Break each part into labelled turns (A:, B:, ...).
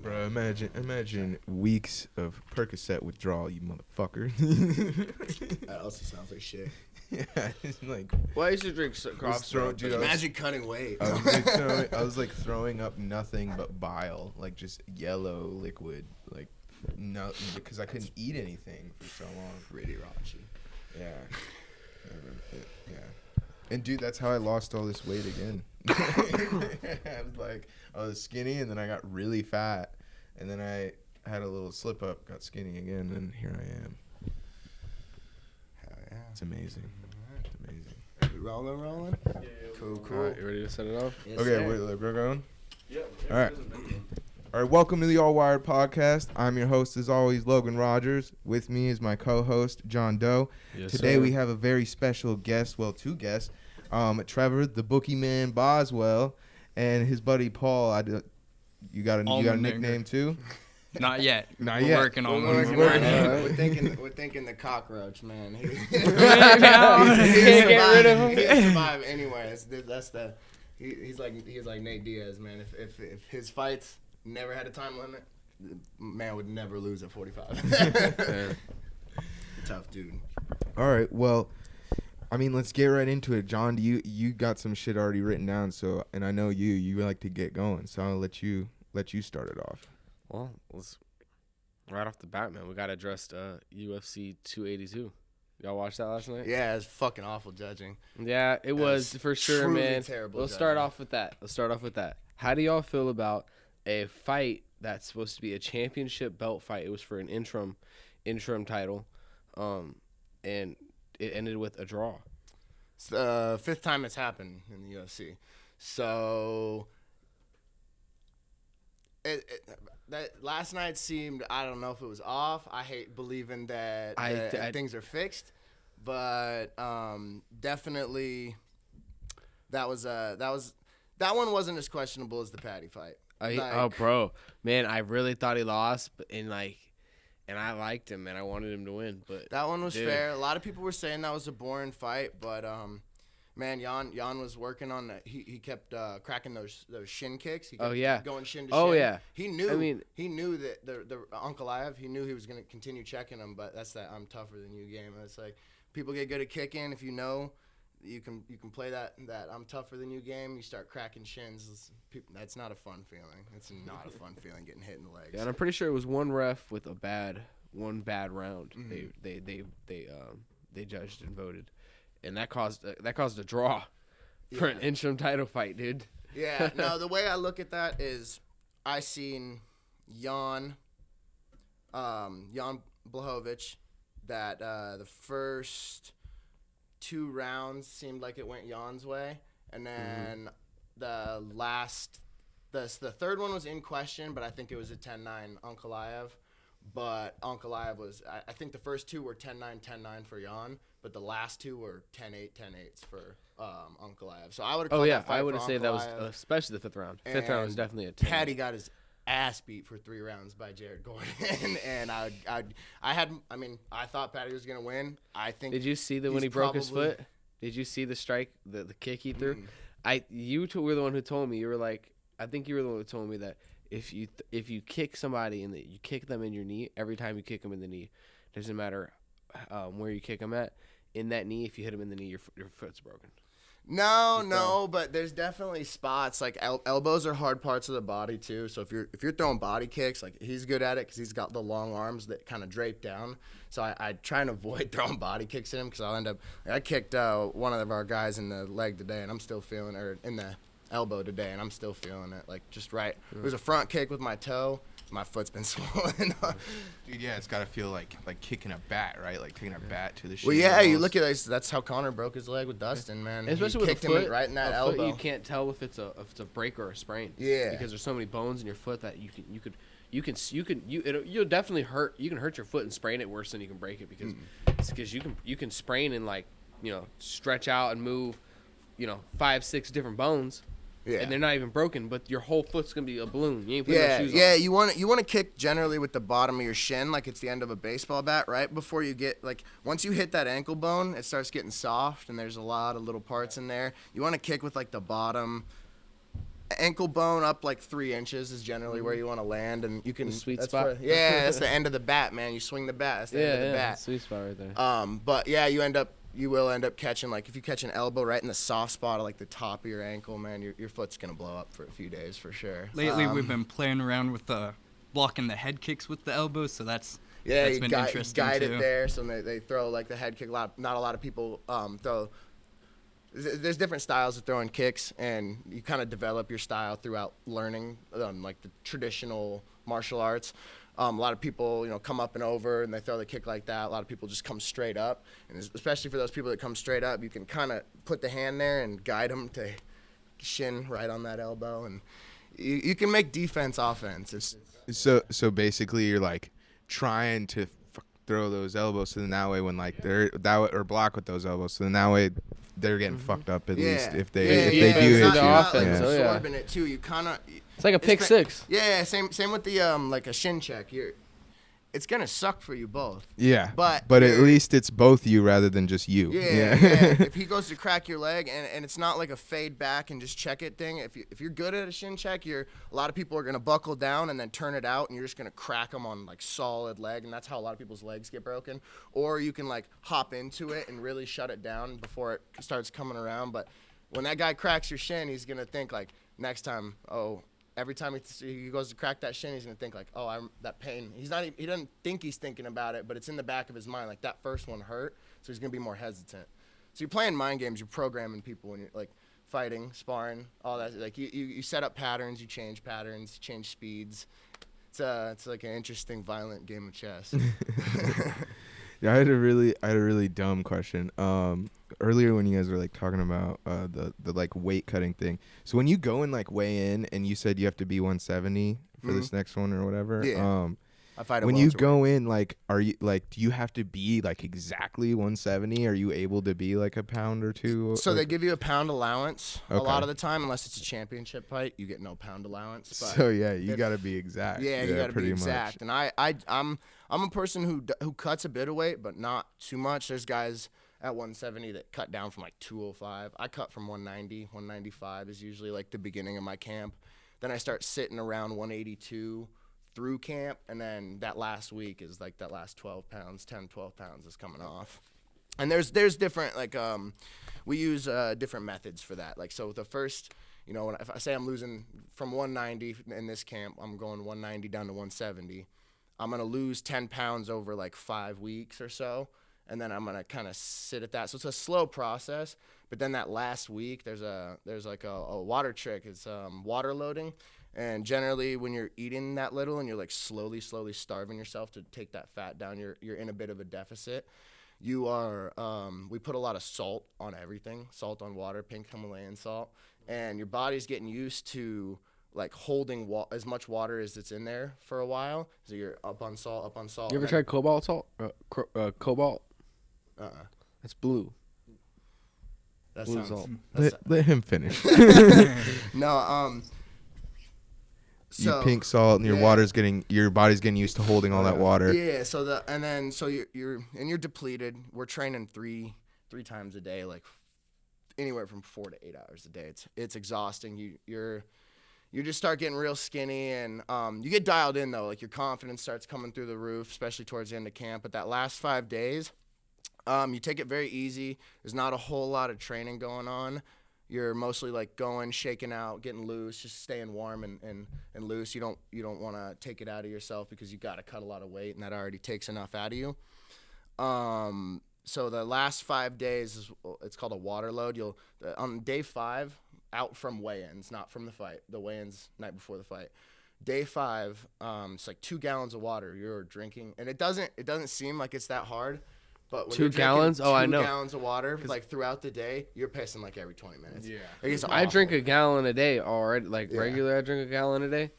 A: Bro, imagine weeks of Percocet withdrawal, you motherfucker.
B: That also sounds like shit.
A: Yeah, it's like.
C: Well, I used to drink cough syrup.
A: Dude,
B: Imagine cutting weight.
A: I was like throwing up nothing but bile, like just yellow liquid, like no, because I couldn't eat anything for so long.
B: Pretty raunchy.
A: Yeah. Yeah. And dude, that's how I lost all this weight again. I was skinny, and then I got really fat, and then I had a little slip up, got skinny again, and here I am.
B: Hell yeah.
A: It's amazing. It's amazing.
B: Rolling? Yeah. Cool.
C: All right, you ready to set it off?
B: Yes,
A: Okay,
B: sir.
A: we're going?
D: Yeah.
A: All right. All right, welcome to the Allwired podcast. I'm your host, as always, Logan Rodgers. With me is my co-host, John Doe.
C: Yes,
A: Today
C: sir.
A: we have a very special guest, well, two guests. Trevor, the bookie man, Boswell, and his buddy Paul. You got a nickname too?
D: Not yet.
A: Not
D: We're
A: yet.
D: working on one.
A: We're working on
B: We're thinking the cockroach, man.
D: Can't get rid of him.
B: He'll survive anywhere. That's the. He's like Nate Diaz, man. If his fights never had a time limit, the man would never lose at 45. Tough dude.
A: All right, well, I mean, let's get right into it. John, you got some shit already written down, so, and I know you like to get going, so I'll let you start it off.
C: Well, let's right off the bat, man. We got addressed UFC 282. Y'all watched that last night?
B: Yeah, it's fucking awful judging.
C: Yeah, it was for sure,
B: truly
C: man.
B: terrible
C: Let's start
B: judging.
C: off with that. How do y'all feel about a fight that's supposed to be a championship belt fight? It was for an interim title, and it ended with a draw.
B: It's the fifth time it's happened in the UFC. So that last night seemed, I don't know if it was off. I hate believing that things are fixed, but definitely that one wasn't as questionable as the Patty fight.
C: Bro, man, I really thought he lost, and I liked him, and I wanted him to win. But
B: that one was
C: dude.
B: fair. A lot of people were saying that was a boring fight, but man, Jan was working on that. He kept cracking those shin kicks. He kept going shin to shin.
C: Oh yeah.
B: He knew that the Uncle Liev, he knew he was gonna continue checking him, but that's that I'm tougher than you game. And it's like people get good at kicking. If you know you can play that I'm tougher than you game, you start cracking shins. That's not a fun feeling. It's not a fun feeling getting hit in the legs.
C: Yeah, and I'm pretty sure it was one ref with one bad round.
B: Mm-hmm.
C: They judged and voted, and that caused a draw for an interim title fight, dude.
B: Yeah. No, the way I look at that is I seen Jan Blachowicz that the first 2 rounds seemed like it went Jan's way, and then the third one was in question, but I think it was a 10-9 Ankalaev. But Ankalaev was, I think the first 2 were 10-9, 10-9 for Jan, but the last 2 were 10-8, 10-8s for Ankalaev. So I would have called that fight
C: I would have
B: for
C: said that was
B: Ankalaev.
C: Especially the fifth round. Fifth round was definitely a 10.
B: Patty got his ass beat for 3 rounds by Jared Gordon, and I thought Patty was gonna win. I think.
C: Did you see when he broke his foot? Did you see the strike, the kick he threw? You two were the one who told me. You were like, I think you were the one who told me that if you kick somebody and you kick them in your knee, every time you kick them in the knee, doesn't matter where you kick them at, in that knee, if you hit them in the knee, your foot's broken.
B: No, but there's definitely spots like elbows are hard parts of the body too. So if you're throwing body kicks, like he's good at it because he's got the long arms that kind of drape down. So I try and avoid throwing body kicks at him because I'll end up. I kicked one of our guys in the leg today, and I'm still feeling, or in the elbow today, and I'm still feeling it. Like just right. It was a front kick with my toe. My foot's been swollen.
A: Dude, yeah, it's got to feel like kicking a bat, right? Like taking a bat to the shin.
B: Well, yeah, you look at it. That's how Connor broke his leg with Dustin, man.
C: Especially
B: he
C: with
B: kicked
C: a foot,
B: him right in that
C: a
B: elbow.
C: Foot, you can't tell if it's a break or a sprain.
B: Yeah,
C: because there's so many bones in your foot that you'll definitely hurt. You can hurt your foot and sprain it worse than you can break it because you can sprain and stretch out and move 5-6 different bones. Yeah. And they're not even broken, but your whole foot's gonna be a balloon. You ain't putting no shoes on.
B: Yeah, you want to kick generally with the bottom of your shin, like it's the end of a baseball bat, right before you get once you hit that ankle bone, it starts getting soft, and there's a lot of little parts in there. You want to kick with the bottom ankle bone up like 3 inches is generally where you want to land, and you can
C: The sweet
B: that's
C: spot.
B: that's the end of the bat, man. You swing the bat. That's the end of the bat.
C: Sweet spot right there.
B: But yeah, you will end up catching, like, if you catch an elbow right in the soft spot of like the top of your ankle, man, your foot's gonna blow up for a few days for sure.
D: Lately, we've been playing around with blocking the head kicks with the elbows, so that's been interesting
B: guide
D: too.
B: it there, so they throw like the head kick. Not a lot of people throw. There's different styles of throwing kicks, and you kind of develop your style throughout learning like the traditional martial arts. A lot of people, come up and over, and they throw the kick like that. A lot of people just come straight up, and especially for those people that come straight up, you can kind of put the hand there and guide them to shin right on that elbow, and you can make defense offense.
A: So basically, you're like trying to throw those elbows, so then that way when like they're or block with those elbows, so then that way they're getting fucked up at least if they do hit
C: you.
A: you.
C: Not
B: like
C: Yeah.
B: absorbing it too. You kind of.
C: It's like a pick six.
B: Yeah, same with the like a shin check. It's gonna suck for you both.
A: Yeah,
B: but
A: at least it's both you rather than just you.
B: Yeah. If he goes to crack your leg, and it's not like a fade back and just check it thing. If you're good at a shin check, a lot of people are gonna buckle down and then turn it out, and you're just gonna crack them on like solid leg, and that's how a lot of people's legs get broken. Or you can like hop into it and really shut it down before it starts coming around. But when that guy cracks your shin, he's gonna think like next time, every time he goes to crack that shin, he's gonna think like, that pain. He doesn't think he's thinking about it, but it's in the back of his mind. Like that first one hurt, so he's gonna be more hesitant. So you're playing mind games. You're programming people when you're like fighting, sparring, all that. Like you set up patterns, you change patterns, you change speeds. It's like an interesting, violent game of chess.
A: Yeah, I had a really dumb question. Earlier when you guys were like talking about the like weight cutting thing. So when you go and like weigh in, and you said you have to be 170 for this next one or whatever.
B: Yeah. I fight
A: when you go in, like, are you like, do you have to be like exactly 170? Are you able to be like a pound or two?
B: So they give you a pound allowance a lot of the time, unless it's a championship fight. You get no pound allowance. But
A: so yeah, you got to be exact.
B: Yeah, you got to be exact.
A: Much.
B: And I'm a person who cuts a bit of weight, but not too much. There's guys at 170 that cut down from like 205. I cut from 190. 195 is usually like the beginning of my camp. Then I start sitting around 182 through camp, and then that last week is like that last 12 pounds, 10, 12 pounds is coming off. And there's different, like, we use different methods for that. Like, so the first, if I say I'm losing from 190 in this camp, I'm going 190 down to 170. I'm going to lose 10 pounds over like 5 weeks or so, and then I'm going to kind of sit at that. So it's a slow process, but then that last week there's like a water trick. It's water loading. And generally when you're eating that little and you're like slowly starving yourself to take that fat down, you're in a bit of a deficit. You are, we put a lot of salt on everything, salt on water, pink Himalayan salt, and your body's getting used to like holding as much water as it's in there for a while. So you're up on salt.
C: You ever tried cobalt salt? Cobalt? It's blue.
B: That
C: blue
B: sounds.
C: salt.
A: Let him finish.
B: No,
A: you pink salt, and your body's getting used to holding all that water.
B: Yeah. So you're depleted. We're training three times a day, like anywhere from 4 to 8 hours a day. It's exhausting. You just start getting real skinny, and you get dialed in though. Like your confidence starts coming through the roof, especially towards the end of camp. But that last 5 days, you take it very easy. There's not a whole lot of training going on. You're mostly like going, shaking out, getting loose, just staying warm and loose. You don't want to take it out of yourself because you got to cut a lot of weight, and that already takes enough out of you. So the last 5 days it's called a water load. On day 5, out from weigh-ins, not from the fight. The weigh-ins night before the fight. Day 5, it's like 2 gallons of water you're drinking, and it doesn't seem like it's that hard. But when
C: 2 gallons? Oh, I know.
B: 2 gallons of water, like throughout the day, you're pissing like every 20 minutes.
A: Yeah.
C: I drink a gallon a day already. Like regular, I drink a gallon a day,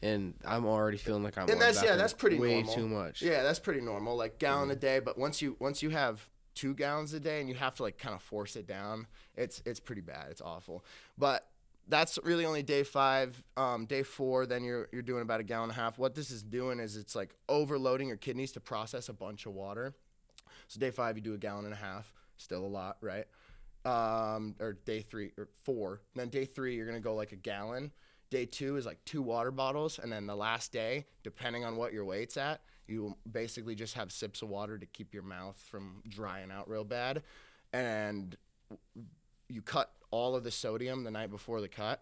C: and I'm already feeling like I'm.
B: And that's pretty
C: way
B: normal.
C: too much.
B: Yeah, that's pretty normal. Like gallon a day, but once you have 2 gallons a day and you have to like kind of force it down, it's pretty bad. It's awful. But that's really only day 5. Day 4, then you're doing about 1.5 gallons. What this is doing is it's like overloading your kidneys to process a bunch of water. So day 5, you do 1.5 gallons, still a lot, right? Or day 3 or 4. And then day 3, you're gonna go like 1 gallon, Day 2 is like 2 water bottles, and then the last day, depending on what your weight's at, you basically just have sips of water to keep your mouth from drying out real bad. And you cut all of the sodium the night before the cut.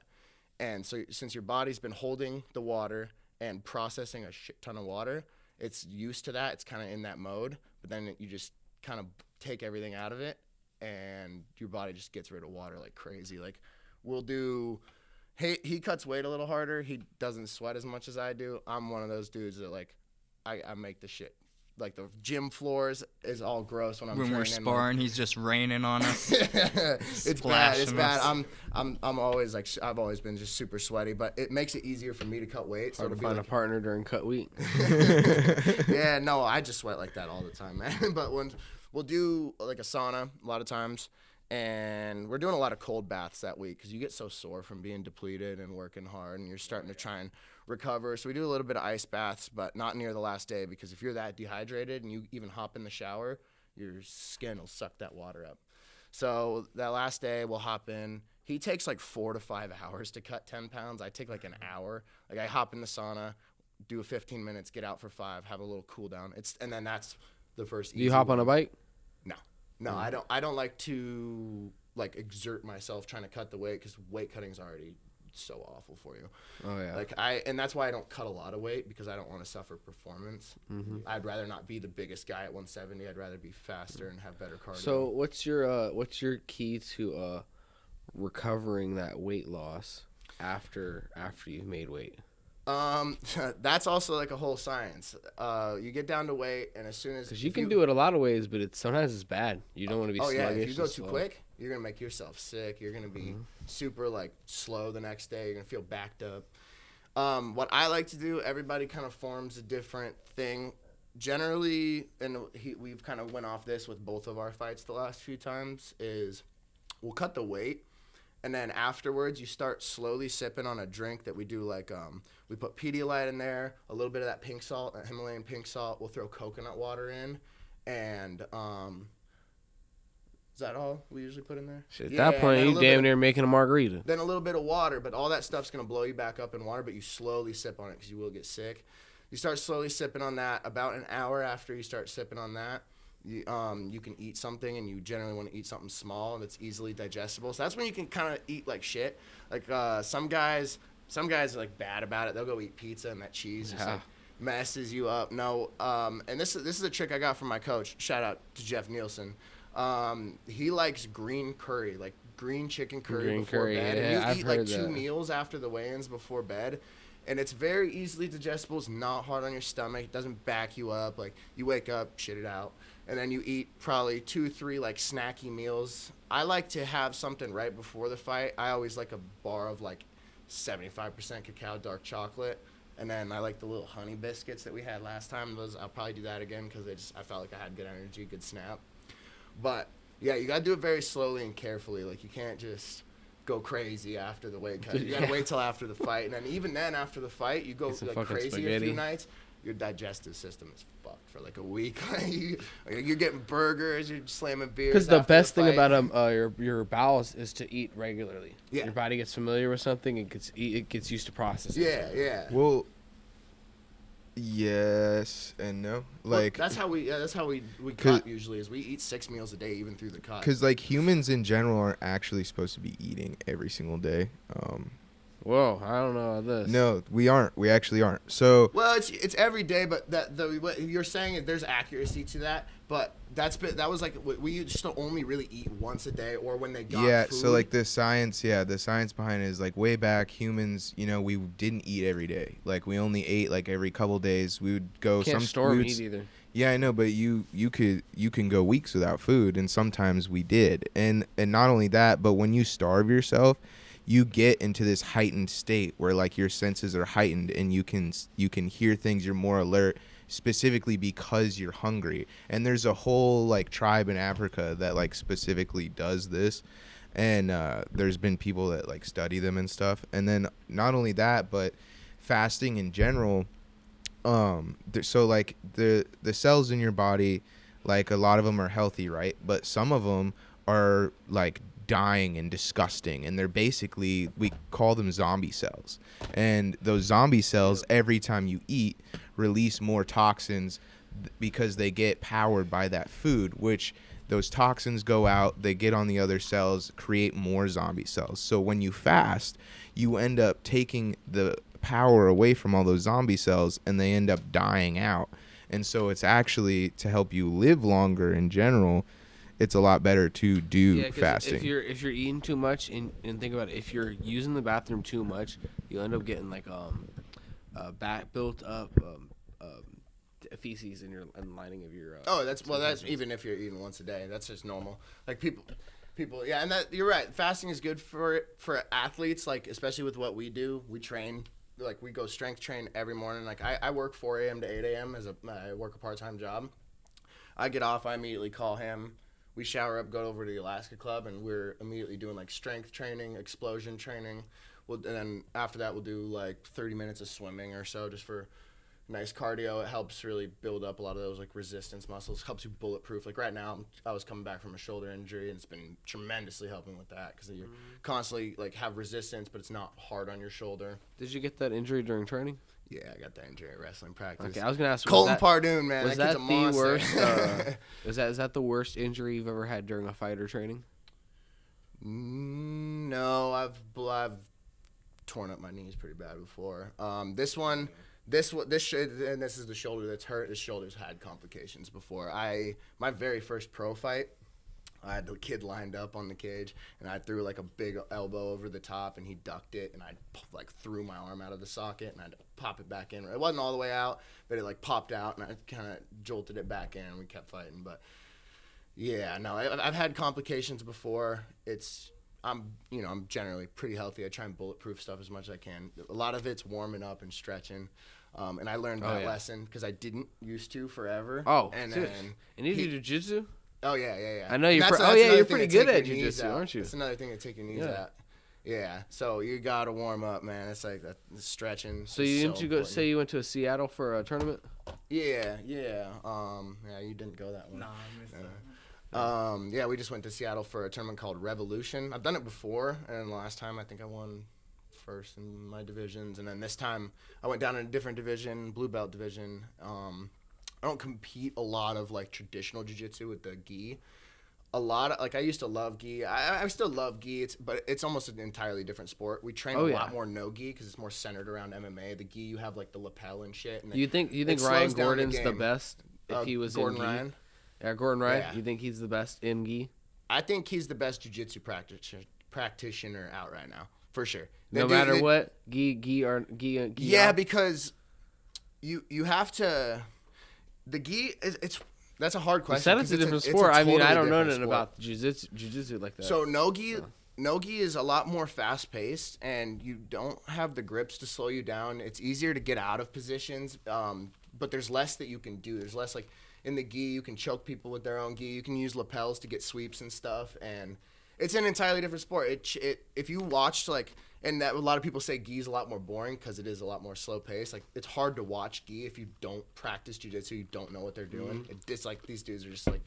B: And so since your body's been holding the water and processing a shit ton of water, it's used to that. It's kind of in that mode. But then you just kind of take everything out of it, and your body just gets rid of water like crazy. Like, we'll do... He cuts weight a little harder. He doesn't sweat as much as I do. I'm one of those dudes that, like, I make the shit. Like, the gym floors is all gross when I'm training.
D: When we're sparring, he's just raining on us.
B: It's bad. It's bad. I'm always, like, I've always been just super sweaty, but it makes it easier for me to cut weight.
C: So to find a partner during cut week.
B: Yeah, no, I just sweat like that all the time, man. But when we'll do, like, a sauna a lot of times. And we're doing a lot of cold baths that week because you get so sore from being depleted and working hard, and you're starting to try and recover. So we do a little bit of ice baths, but not near the last day, because if you're that dehydrated and you even hop in the shower, your skin will suck that water up. So that last day we'll hop in. He takes like 4 to 5 hours to cut 10 pounds. I take like an hour. Like, I hop in the sauna, do 15 minutes, get out for 5, have a little cool down. And then that's the first.
C: Do you hop on a bike?
B: No, I don't like to, like, exert myself trying to cut the weight, because weight cutting is already so awful for you.
C: Oh yeah.
B: Like, and that's why I don't cut a lot of weight, because I don't want to suffer performance.
C: Mm-hmm.
B: I'd rather not be the biggest guy at 170. I'd rather be faster and have better cardio.
C: So what's your key to recovering that weight loss after you've made weight?
B: That's also like a whole science. You get down to weight, and as soon as,
C: because you can do it a lot of ways, but sometimes it's bad. You don't want to be sluggish.
B: Oh yeah, if you go too
C: slow.
B: quick, you're gonna make yourself sick. You're gonna be super, like, slow the next day. You're gonna feel backed up. What I like to do, everybody kind of forms a different thing. Generally, and we've kind of went off this with both of our fights the last few times, is we'll cut the weight. And then afterwards, you start slowly sipping on a drink that we do, like, we put Pedialyte in there, a little bit of that pink salt, that Himalayan pink salt. We'll throw coconut water in, and is that all we usually put in there?
C: Shit, at that point, you damn near making a margarita.
B: Then a little bit of water, but all that stuff's going to blow you back up in water, but you slowly sip on it because you will get sick. You start slowly sipping on that. About an hour after you start sipping on that, you can eat something, and you generally want to eat something small that's easily digestible. So that's when you can kind of eat like shit. Like, some guys are, like, bad about it. They'll go eat pizza, and that cheese just, like, messes you up. No, and this is a trick I got from my coach. Shout out to Jeff Nielsen. He likes green curry, like green chicken curry before bed.
C: Yeah,
B: and
C: I've
B: eat
C: heard
B: like 2
C: that.
B: meals after the weigh-ins before bed. And it's very easily digestible. It's not hard on your stomach. It doesn't back you up. Like, you wake up, shit it out. And then you eat probably 2-3, like, snacky meals. I like to have something right before the fight. I always like a bar of, like, 75% cacao dark chocolate. And then I like the little honey biscuits that we had last time. I'll probably do that again, because I felt like I had good energy, good snap. But, yeah, you got to do it very slowly and carefully. Like, you can't just go crazy after the weight cut. You got to wait till after the fight. And then even then, after the fight, you go, like, crazy a few nights. Your digestive system is fucked for, like, a week. You're getting burgers, you're slamming beers.
C: Because the best thing about your bowels is to eat regularly.
B: Yeah.
C: Your body gets familiar with something, it gets used to processing.
B: Yeah, yeah.
A: Well, yes and no. Like,
B: well, that's how we cut usually, is we eat 6 meals a day even through the cut.
A: because, like, humans in general aren't actually supposed to be eating every single day.
C: Whoa, I don't know about this.
A: No, we aren't. We actually aren't. So,
B: well, it's every day, but what you're saying is there's accuracy to that. But that was like, we used to only really eat once a day, or when they got food.
A: So, like, the science behind it is, like, way back, humans, we didn't eat every day. Like, we only ate, like, every couple days. We would go.
C: Can't store meat either.
A: Yeah, I know, but you can go weeks without food, and sometimes we did. And not only that, but when you starve yourself, you get into this heightened state where, like, your senses are heightened, and you can hear things. You're more alert, specifically because you're hungry. And there's a whole, like, tribe in Africa that, like, specifically does this. And there's been people that, like, study them and stuff. And then not only that, but fasting in general. So, like, the cells in your body, like, a lot of them are healthy, right? But some of them are, like, dying and disgusting, and they're basically, we call them zombie cells. And those zombie cells, every time you eat, release more toxins because they get powered by that food, which those toxins go out, they get on the other cells, create more zombie cells. So when you fast, you end up taking the power away from all those zombie cells, and they end up dying out. And so it's actually, to help you live longer in general, it's a lot better to do fasting.
C: If you're eating too much, and think about it, if you're using the bathroom too much, you end up getting like built up feces in your lining of your.
B: That's even if you're eating once a day. That's just normal. Like people, yeah, and that you're right. Fasting is good for athletes, like especially with what we do. We train. Like we go strength train every morning. Like I work 4 a.m. to 8 a.m. I work a part-time job. I get off, I immediately call him. We shower up, go over to the Alaska Club, and we're immediately doing like strength training, explosion training. And then after that, we'll do like 30 minutes of swimming or so, just for nice cardio. It helps really build up a lot of those like resistance muscles. Helps you bulletproof. Like right now, I was coming back from a shoulder injury, and it's been tremendously helping with that because you constantly like have resistance, but it's not hard on your shoulder.
C: Did you get that injury during training?
B: Yeah, I got that injury at wrestling practice.
C: Okay, I was gonna ask.
B: Colton Pardoon, man,
C: was
B: that kid's a monster.
C: Worst? Is that the worst injury you've ever had during a fight or training?
B: No, I've torn up my knees pretty bad before. This one, and this is the shoulder that's hurt. This shoulder's had complications before. My very first pro fight, I had the kid lined up on the cage, and I threw like a big elbow over the top, and he ducked it, and I like threw my arm out of the socket, and I had to pop it back in. It wasn't all the way out, but it like popped out, and I kind of jolted it back in, and we kept fighting. But yeah, no, I've had complications before. I'm generally pretty healthy. I try and bulletproof stuff as much as I can. A lot of it's warming up and stretching. And I learned that lesson because I didn't used to forever.
C: Oh,
B: and
C: then you do jiu-jitsu?
B: Oh yeah.
C: I know you're. You're pretty good at jiu-jitsu, aren't you?
B: That's another thing to take your knees out. Yeah. So you gotta warm up, man. It's like that stretching.
C: So you went to Seattle for a tournament?
B: Yeah. Yeah, you didn't go that one.
D: No, I missed that.
B: Yeah, we just went to Seattle for a tournament called Revolution. I've done it before, and last time I think I won first in my divisions, and then this time I went down in a different division, blue belt division. I don't compete a lot of like traditional jiu-jitsu with the gi. A lot of like I used to love gi. I still love gi. But it's almost an entirely different sport. We train a lot more no gi because it's more centered around MMA. The gi you have like the lapel and shit. And
C: you think Ryan Gordon's the best if he was
B: Gordon
C: in gi?
B: Ryan?
C: Yeah, Gordon Ryan.
B: Yeah.
C: You think he's the best in gi?
B: I think he's the best jiu-jitsu practitioner out right now, for sure.
C: No matter what, gi.
B: Yeah, because you have to. The gi that's a hard question.
C: You said it's a different sport. I mean, I don't know nothing about jiu-jitsu like that.
B: So no gi is a lot more fast-paced, and you don't have the grips to slow you down. It's easier to get out of positions, but there's less that you can do. There's less like in the gi, you can choke people with their own gi. You can use lapels to get sweeps and stuff, and it's an entirely different sport. If you watched and that a lot of people say gi is a lot more boring because it is a lot more slow paced. Like it's hard to watch gi if you don't practice jiu-jitsu. You don't know what they're doing. It's like these dudes are just like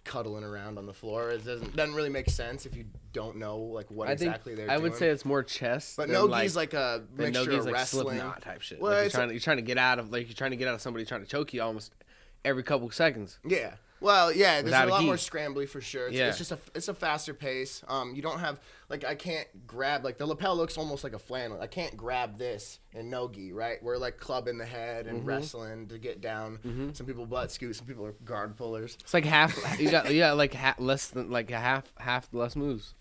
B: cuddling around on the floor. It doesn't really make sense if you don't know like what exactly they're doing.
C: I would say it's more chess.
B: But no gi's like a mixture of wrestling
C: type shit.
B: Well,
C: like you're trying to get out of somebody trying to choke you almost every couple of seconds.
B: Yeah. Well, yeah, there's
C: Without
B: a lot
C: gi.
B: more scrambly for sure. It's just a faster pace. You don't have I can't grab the lapel looks almost like a flannel. I can't grab this in no gi, right? We're like clubbing the head and wrestling to get down. Some people butt scoot, some people are guard pullers.
C: It's like half. You got less than half less moves.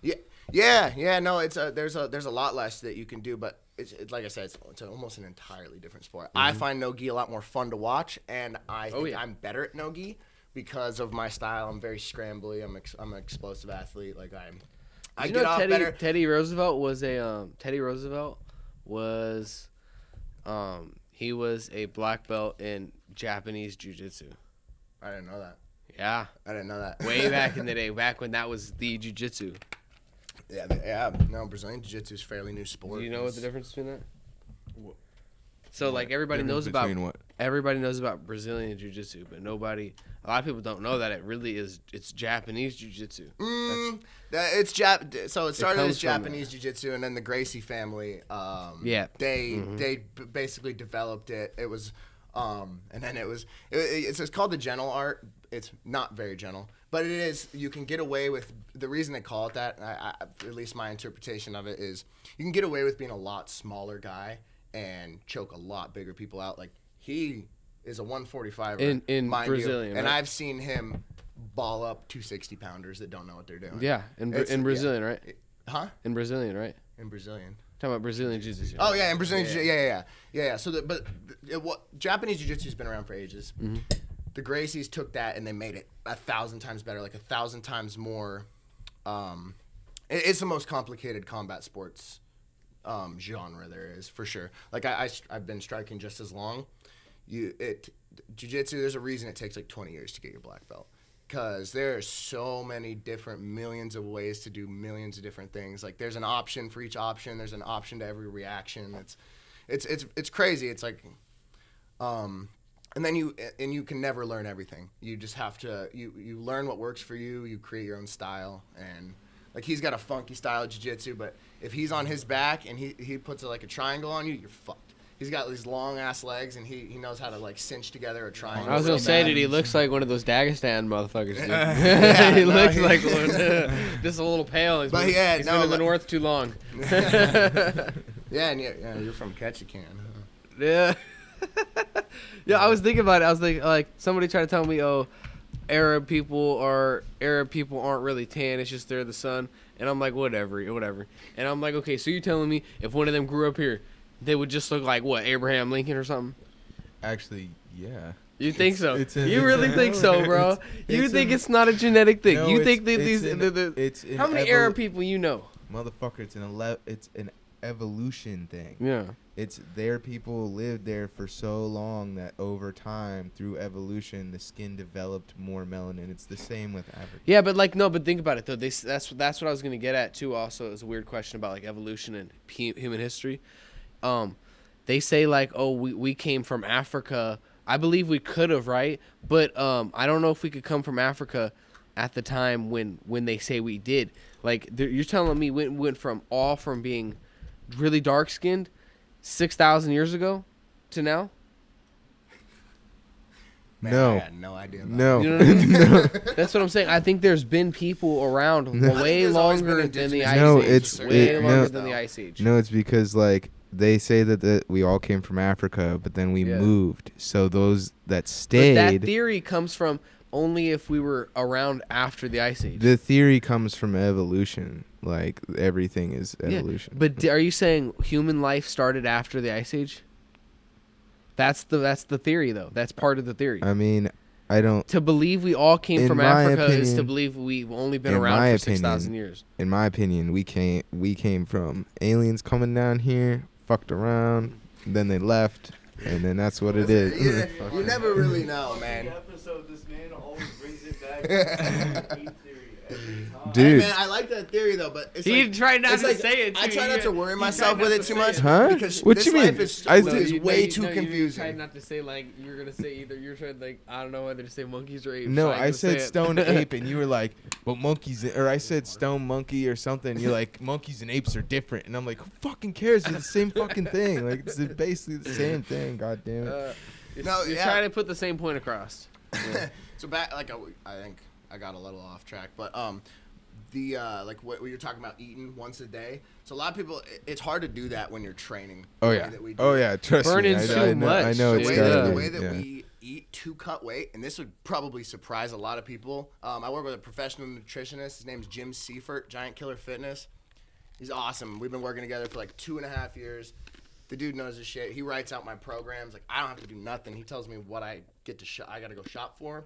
B: Yeah. No, it's there's a lot less that you can do, but it's like I said, it's almost an entirely different sport. I find no gi a lot more fun to watch, and I think I'm better at no gi because of my style. I'm very scrambly. I'm an explosive athlete. Like I get off better.
C: Teddy Roosevelt was he was a black belt in Japanese jiu-jitsu.
B: I didn't know that.
C: Yeah,
B: I didn't know that.
C: Way back in the day, back when that was the jiu-jitsu.
B: Yeah. No, Brazilian jiu-jitsu is a fairly new sport.
C: Do you know what the difference between that? So like everybody knows about
A: what?
C: everybody knows about Brazilian jiu-jitsu, but a lot of people don't know that it's Japanese jiu-jitsu.
B: So it started as Japanese jiu-jitsu, and then the Gracie family, they basically developed it. It was, and then it's called the gentle art. It's not very gentle, but it is. You can get away with the reason they call it that. At least my interpretation of it is you can get away with being a lot smaller guy and choke a lot bigger people out. Like he is a 145er
C: in Brazilian,
B: and
C: right?
B: I've seen him ball up 260 pounders that don't know what they're doing.
C: Yeah, in Brazilian, right?
B: Huh?
C: In Brazilian, right?
B: In Brazilian.
C: Talking about Brazilian jiu-jitsu.
B: Oh yeah, in Brazilian jiu-jitsu. Yeah. So Japanese jiu-jitsu's been around for ages. Mm-hmm. The Gracies took that and they made it 1,000 times better, like 1,000 times more. It's the most complicated combat sports genre there is, for sure. Like I've been striking just as long. Jiu-jitsu, there's a reason it takes like 20 years to get your black belt, because there are so many different millions of ways to do millions of different things. Like there's an option for each option. There's an option to every reaction. It's crazy. It's like, and then you can never learn everything. You just have to you learn what works for you. You create your own style. And like he's got a funky style of jiu-jitsu, but if he's on his back and he puts like a triangle on you, you're fucked. He's got these long ass legs and he knows how to like cinch together a triangle.
C: I was gonna say, dude, he looks like one of those Dagestan motherfuckers, dude. He looks like one, just a little pale. He's been in the north too long.
B: Yeah, and you're from Ketchikan. Huh?
C: Yeah. Yeah, I was thinking about it. I was like somebody tried to tell me, Arab people aren't really tan. It's just they're the sun. And I'm like, whatever. And I'm like, okay, so you're telling me if one of them grew up here, they would just look like what, Abraham Lincoln or something?
A: Actually, yeah.
C: You think so? You really think so, bro? You think it's not a genetic thing? You think that how many Arab people you know?
A: Motherfucker, it's an evolution thing.
C: Yeah.
A: It's their people lived there for so long that over time, through evolution, the skin developed more melanin. It's the same with Africa.
C: Yeah, but but think about it though. That's what I was gonna get at too. Also, it's a weird question about like evolution and human history. They say like, we came from Africa. I believe we could have, right? But I don't know if we could come from Africa at the time when they say we did. Like you're telling me we went from being really dark skinned 6,000 years ago to now?
B: Man,
A: no.
B: I had no idea about
A: no.
B: that.
C: You know what I mean? No. That's what I'm saying. I think there's been people around way longer than the Ice Age. Way longer than the Ice Age.
A: No, it's because like they say that we all came from Africa, but then we moved. So those that stayed.
C: But that theory comes from only if we were around after the Ice Age.
A: The theory comes from evolution. Like everything is evolution.
C: Yeah. But are you saying human life started after the Ice Age? That's the theory, though. That's part of the theory.
A: I mean, I don't.
C: To believe we all came from Africa is to believe we've only been around for 6,000 years.
A: In my opinion, we came from aliens coming down here, fucked around, then they left, and then that's what it is.
B: You never really know, man.
E: Episode, this man always brings it back.
A: Dude,
B: hey man, I like that theory though, but it's
C: he tried not to say it.
B: I try not to worry myself with it too much, because
A: what
B: this
A: you mean?
B: life is way too confusing.
C: You tried not to say like you're gonna say either. You're trying like I don't know whether to say monkeys or apes.
A: No, I said stone ape, and you were like, "But monkeys," or I said stone monkey or something. You're like, "Monkeys and apes are different," and I'm like, "Who fucking cares? They're the same fucking thing. Like it's basically the same thing." God damn it.
C: You're trying to put the same point across.
B: Yeah. So back, like I think I got a little off track, but the like what you're talking about eating once a day. So a lot of people, it's hard to do that when you're training.
A: Oh yeah. Trust
C: Burning
A: me.
C: too much.
A: I know it's
B: the way that we eat to cut weight, and this would probably surprise a lot of people. I work with a professional nutritionist. His name's Jim Seifert, Giant Killer Fitness. He's awesome. We've been working together for like 2.5 years. The dude knows his shit. He writes out my programs. Like I don't have to do nothing. He tells me what I get to I got to go shop for,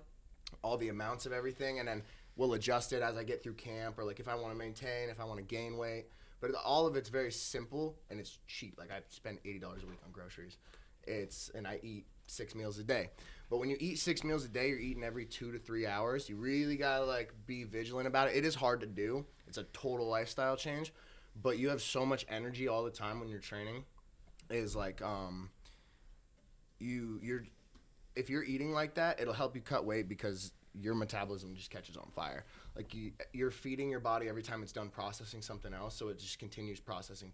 B: all the amounts of everything, and then we'll adjust it as I get through camp, or like if I want to maintain, if I want to gain weight. But all of it's very simple and it's cheap. Like I spend $80 a week on groceries. And I eat 6 meals a day. But when you eat 6 meals a day, you're eating every 2 to 3 hours. You really gotta like be vigilant about it. It is hard to do. It's a total lifestyle change, but you have so much energy all the time when you're training. Is like if you're eating like that, it'll help you cut weight because your metabolism just catches on fire. Like you're feeding your body every time it's done processing something else, so it just continues processing.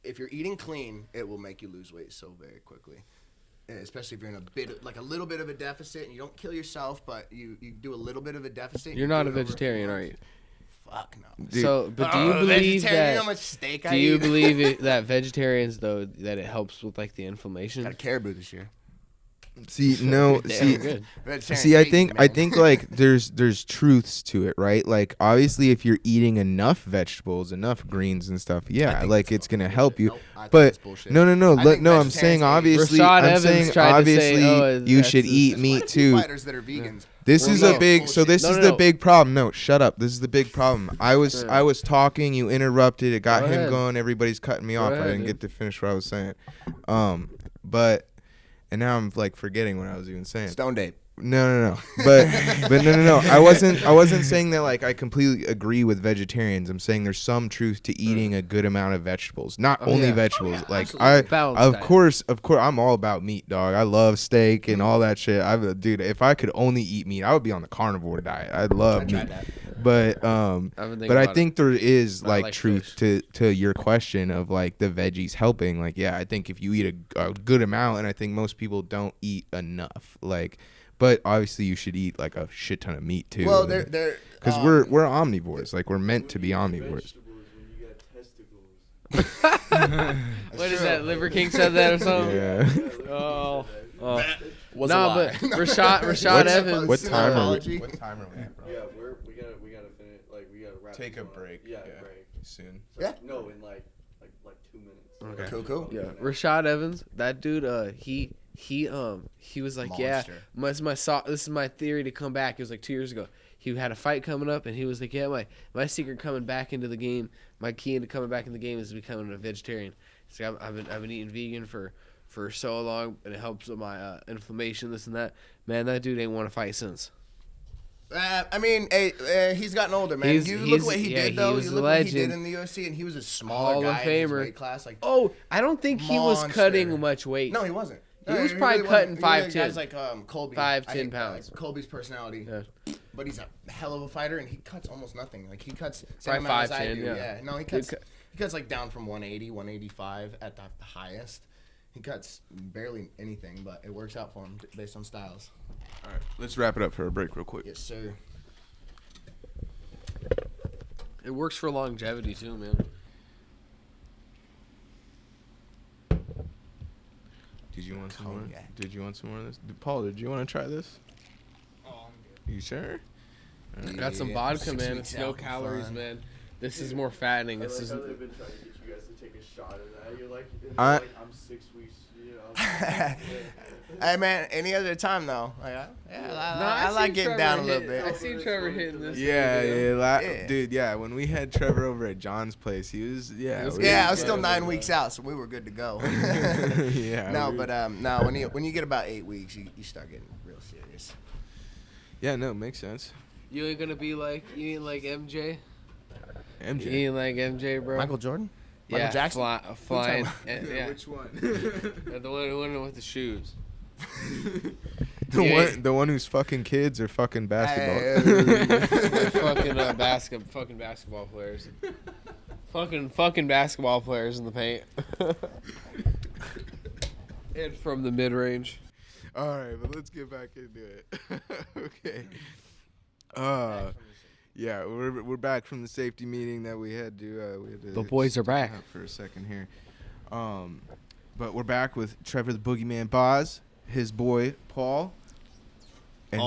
B: If you're eating clean, it will make you lose weight so very quickly. Especially if you're in a little bit of a deficit, and you don't kill yourself, but you do a little bit of a deficit.
C: You're not a vegetarian, are you?
B: Fuck no.
A: Dude.
C: So, but do you believe
B: You know
C: that?
B: how much steak I
C: Do you
B: eat?
C: believe that vegetarians though that it helps with like the inflammation?
B: Got a caribou this year.
A: See, no,
C: Damn, good.
A: See, I think like there's truths to it, right? Like obviously, if you're eating enough vegetables, enough greens and stuff, yeah, like it's gonna help you.
B: Nope, I think
A: But
B: that's bullshit.
A: no,
B: I think
A: I'm saying
B: vegetarians
A: obviously,
C: Rashad
A: I'm
C: Evans
A: saying
C: tried to
A: obviously
C: say, oh,
A: you
C: that's
A: should
C: his-
A: eat
B: There's
A: meat
B: quite a few
A: too.
B: fighters that are vegans.
A: This
C: Well,
A: is
C: no.
A: a big. So this
C: No,
A: is
C: no,
A: the
C: no.
A: big problem. No, shut up. This is the big problem. I was talking. You interrupted. It got
C: Go
A: him
C: ahead.
A: going. Everybody's cutting me
C: Go
A: off.
C: ahead,
A: I didn't
C: dude.
A: get to finish what I was saying. But and now I'm like forgetting what I was even saying.
B: Stone Date.
A: No. But no. I wasn't saying that like I completely agree with vegetarians. I'm saying there's some truth to eating a good amount of vegetables. Not only
C: yeah.
A: vegetables. Like
C: absolutely. Balanced
A: of
C: diet.
A: course, I'm all about meat, dog. I love steak and all that shit. Dude, if I could only eat meat, I would be on the carnivore diet. I love meat. But I think there is like
C: like
A: truth to your question of like the veggies helping. Like, yeah, I think if you eat a good amount, and I think most people don't eat enough. Like, but obviously you should eat like a shit ton of meat too.
B: Well, they're
A: because we're omnivores. Like we're meant to be omnivores.
E: Vegetables when you got testicles.
C: What is that? Liver King said that or something?
A: Yeah.
C: Oh.
B: was
C: No,
B: a lie.
C: but Rashad Evans.
A: What time are we?
B: Apology.
A: What time are we at, bro?
E: Yeah, we gotta finish. Like we gotta wrap.
A: Take
E: this
A: a
E: up.
A: break.
E: Yeah, break.
A: Soon.
E: So,
B: Yeah.
E: No, in like 2 minutes.
C: Okay.
B: Cool.
C: Yeah, Rashad Evans, that dude, he was like,
B: Monster.
C: this is my theory to come back. It was like 2 years ago. He had a fight coming up, and he was like, yeah, my secret coming back into the game, my key into coming back in the game is becoming a vegetarian. So I've been eating vegan for so long, and it helps with my inflammation, this and that. Man, that dude ain't want to fight since.
B: I mean, he's gotten older, man.
C: He's-
B: You
C: he's-
B: look what he
C: yeah,
B: did, though.
C: he was
B: You
C: a
B: look what he did
C: legend.
B: in the UFC, and he was a smaller
C: Hall of
B: guy in his
C: Famer.
B: weight class. Like,
C: Oh, I don't think he was
B: Monster.
C: cutting much weight.
B: no, he wasn't.
C: He
B: No,
C: was probably
B: really
C: cutting
B: wasn't. He was
C: 5'10".
B: guys like Colby.
C: 5'10"
B: I think,
C: pounds.
B: Colby's personality.
C: Yeah.
B: But he's a hell of a fighter, and he cuts almost nothing. Like, he cuts
C: Probably
B: same amount as I
C: 5'10",
B: do.
C: yeah.
B: No, he
C: Dude,
B: cuts like down from 180, 185 at the highest. He cuts barely anything, but it works out for him based on styles.
A: All right, let's wrap it up for a break real quick.
B: Yes, sir.
C: It works for longevity too, man.
A: Did you want some more?
B: Cognac.
A: Did you want some more of this? Paul, did you want to try this?
D: Oh, I'm good.
A: You sure?
C: Got some
B: Yeah,
C: vodka,
B: 6
C: man.
B: weeks
C: It's no
B: out,
C: calories,
B: fun.
C: man. This is more fattening.
E: I
C: This
E: like
C: is
E: how they've been trying to get you guys to take a shot of that. You're like,
A: I-
E: I'm 6 weeks. You know.
B: Hey, man, any other time, though. Like, I
C: seen
B: like getting
C: Trevor
B: down a
C: hit-
B: little bit.
C: I seen Trevor hitting this.
A: Yeah,
C: video.
B: Yeah.
A: dude. Yeah, when we had Trevor over at John's place, he was
B: Yeah, I was still 9 weeks out, so we were good to go.
A: yeah.
B: No,
A: we-
B: but no, when you get about 8 weeks, you start getting real serious.
A: yeah, no, makes sense.
C: You ain't gonna be like MJ.
A: MJ.
C: You ain't like MJ, bro.
B: Michael Jordan?
C: yeah,
B: Michael Jackson?
C: flying.
B: talking
C: Yeah,
A: Which one?
C: the one with the shoes.
A: the one who's fucking kids or fucking basketball.
C: fucking basketball players. fucking basketball players in the paint. And from the mid range.
A: All right, but let's get back into it. Okay. Yeah, we're back from the safety meeting that we had to.
C: The boys are back.
A: For a second here. But we're back with Trevor the Boogeyman Boz, his boy Paul, and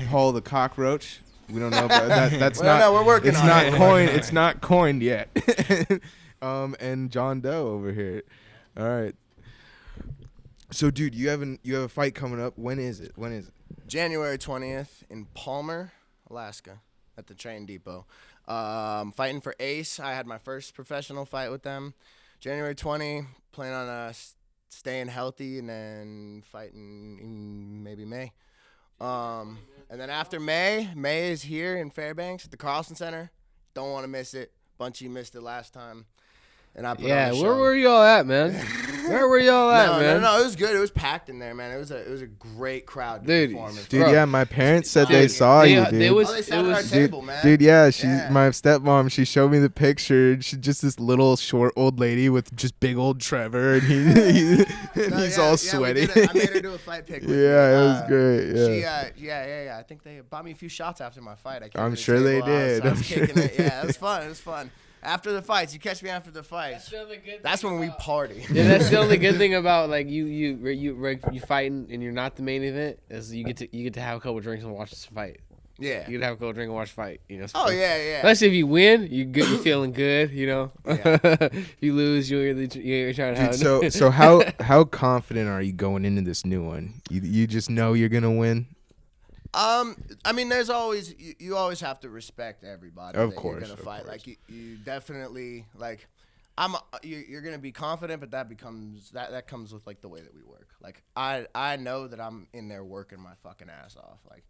A: Paul the cockroach. We don't know about that. That's
B: Well,
A: not.
B: no, we're working
A: it's
B: on
A: not
B: it.
A: coined. It's not coined yet. And John Doe over here. All right. So, dude, you have a fight coming up. When is it?
B: January 20th in Palmer, Alaska, at the train depot. Fighting for Ace. I had my first professional fight with them. January 20. Plan on staying healthy and then fighting in maybe May. And then after May is here in Fairbanks at the Carlson Center. Don't want to miss it. Bunchy missed it last time. And I put on a show.
C: Where were y'all at, man? Where were y'all at, man?
B: No, it was good. It was packed in there, man. It was a great crowd.
C: Dude,
A: dude, yeah, my parents said they saw you, dude.
B: They sat at our table, man.
A: Dude, yeah, my stepmom. She showed me the picture. She's just this little short old lady with just big old Trevor, and he's all sweaty.
B: I made her do a fight pic. With me.
A: Yeah, it was great.
B: Yeah. I think they bought me a few shots after my fight.
A: I'm sure they did.
B: I was kicking it. Yeah, it was fun. It was fun. After the fights, you catch me after the fights. That's when we party.
C: Yeah, that's the only good thing about like you fighting and you're not the main event is you get to have a couple drinks and watch this fight.
B: Yeah,
C: you get to have a couple drinks and watch the fight. You know.
B: Oh yeah.
C: Especially if you win, you're feeling good. You know. Yeah. If you lose, you're trying to.
A: Dude, so how confident are you going into this new one? You just know you're gonna win.
B: I mean, there's always you always have to respect everybody.
A: Of
B: that
A: course,
B: you're gonna fight. Like you definitely like. You're gonna be confident, but that comes with like the way that we work. Like I know that I'm in there working my fucking ass off. Like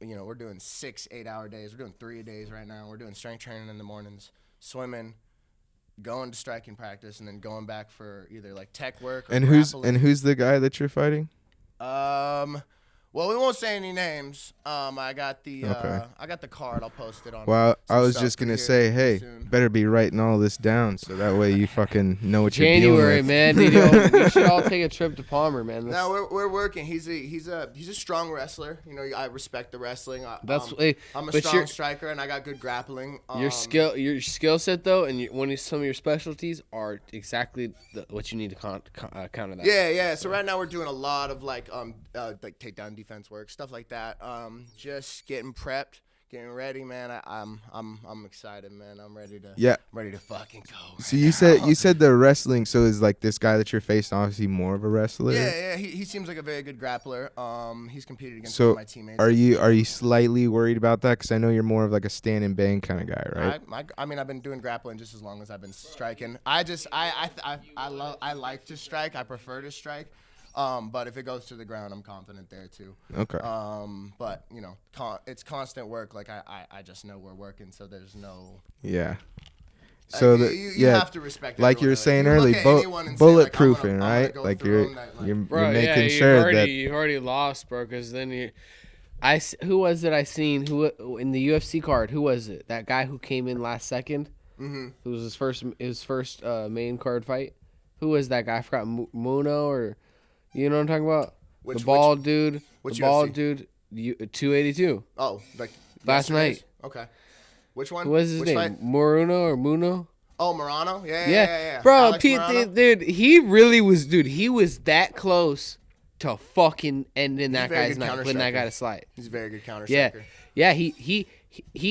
B: we're doing 6-8 hour days. We're doing 3 days right now. We're doing strength training in the mornings, swimming, going to striking practice, and then going back for either like tech work. Or
A: and who's the guy that you're fighting?
B: Well, we won't say any names. I got the card. I'll post it on.
A: Well, I was just gonna say, hey, better be writing all this down so that way you fucking know what you're dealing with.
C: Man. We should all take a trip to Palmer, man.
B: No, we're working. He's a strong wrestler. You know, I respect the wrestling. I'm a strong striker, and I got good grappling.
C: Your skill set though, and some of your specialties are exactly what you need to counter that.
B: Yeah. So right now we're doing a lot of like takedown defense work, stuff like that. Just getting prepped, getting ready, man. I'm excited, man. I'm ready to fucking go.
A: So you said the wrestling. So is like this guy that you're facing obviously more of a wrestler?
B: Yeah. He seems like a very good grappler. He's competed against one of my teammates.
A: Are you slightly worried about that? Because I know you're more of like a stand and bang kind of guy, right?
B: I mean, I've been doing grappling just as long as I've been striking. I like to strike. I prefer to strike. But if it goes to the ground, I'm confident there too.
A: Okay.
B: But it's constant work. Like I just know we're working, so there's no.
A: Yeah. So
B: you have to respect.
A: Like you were saying earlier, bulletproofing, right? Like you're making sure that
C: you've already lost, bro. Because then who was it I seen who in the UFC card? Who was it? That guy who came in last second. Mm-hmm. Who was his first main card fight? Who was that guy? I forgot. Muno or. You know what I'm talking about? The bald dude. 282.
B: Oh, like
C: last night.
B: Okay. Which one?
C: What was his name?
B: Fight?
C: Muno?
B: Oh, Morano? Yeah.
C: Bro, dude, he really was, he was that close to fucking ending that guy's night, putting that guy to slide.
B: He's a very good counter striker.
C: Yeah, he